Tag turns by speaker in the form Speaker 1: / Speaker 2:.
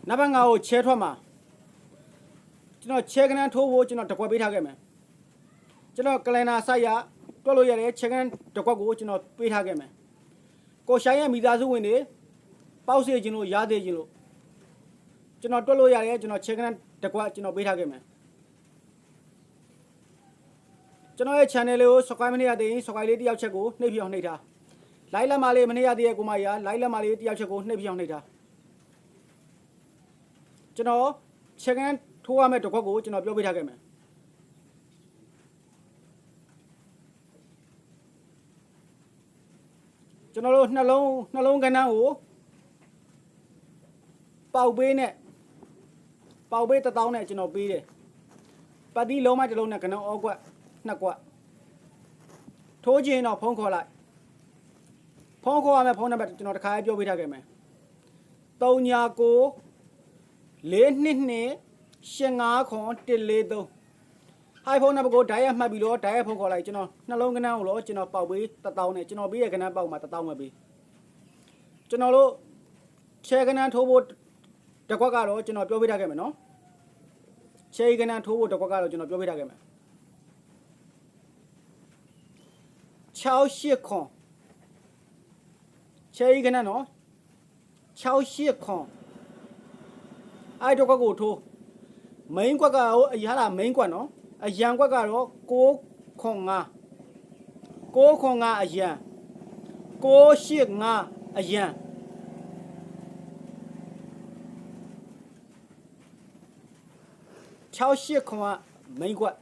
Speaker 1: နဘငါကိုချဲထွက်မှာကျွန်တော်ချဲကနန်းထိုးဖို့ကျွန်တော်တကွက်ပေးထားခဲ့မယ်ကျွန်တော်ကလန်နာဆိုင်ရတွက်လို့ရတယ်ချဲကနန်းတကွက်ကိုကျွန်တော်ပေးထားခဲ့မယ်ကိုရှိုင်းရဲ့မိသားစုဝင်တွေပေါက်စေခြင်းလို့ရားသေးခြင်းလို့ကျွန်တော်တွက်လို့ရတယ်ကျွန်တော်ချဲကနန်းတကွက်ကျွန်တော်ပေးထားခဲ့မယ်ကျွန်တော်ရဲ့ channel လေးကို subscribe မနေရသေးရင် subscribe လေးတစ်ယောက်ချက်ကိုနှိပ်ပြအောင်နှိပ်ထား like လက်မလေးမနေရသေးရဲ့ကိုမကြီး like လက်မလေးတစ်ယောက်ချက်ကိုနှိပ်ပြအောင်နှိပ်ထားကျွန်တော် chicken ထိုးရမယ့်တစ်ခွက်ကိုကျွန်တော်ပြောပြထားခဲ့မယ်ကျွန်တော်တို့နှလုံးကဏ္ဍကိုပေါက်ပေးနဲ့ပေါက်ပေး1000နဲ့ကျွန်တော်ပေးတယ်ပတ်တိလုံးမတစ်လုံးနဲ့ကဏ္ဍအောက်ကွက်2ကွက်ထိုးခြင်းတော့ဖုန်းခေါ်လိုက်ဖုန်းခေါ်ရမယ်ဖုန်းနံပါတ်ကျွန်တော်တစ်ခါပြောပြထားခဲ့မယ်39 422 85ခွန်143ဟိုင်ဖုန်းနံပါတ်ကိုဓာတ်ရိုက်မှတ်ပြီးတော့ဓာတ်ရိုက်ဖုန်းခေါ်လိုက်ကျွန်တော်နှလုံးကဏ္ဍကိုတော့ကျွန်တော်ပေါက်ပေး1000နဲ့ကျွန်တော်ပေးရကဏ္ဍပေါက်မှာ1000ပဲပေးကျွန်တော်တို့ချဲကဏ္ဍထိုးဖို့တစ်ခွက်ကတော့ကျွန်တော်ပြောပြထားခဲ့မယ်နော်ချဲကဏ္ဍထိုးဖို့တစ်ခွက်ကတော့ကျွန်တော်ပြောပြထားခဲ့မယ်68ခွန်ချဲကဏ္ဍနော်68ခွန်အဲ့တော့ကိုထိုး main ကွက်ကတော့အရာလား main ကွက်နော်အရန်ကွက်ကတော့6ခွန်5 6ခွန်5အရန်985အရန်68ခွန်က main ကွက်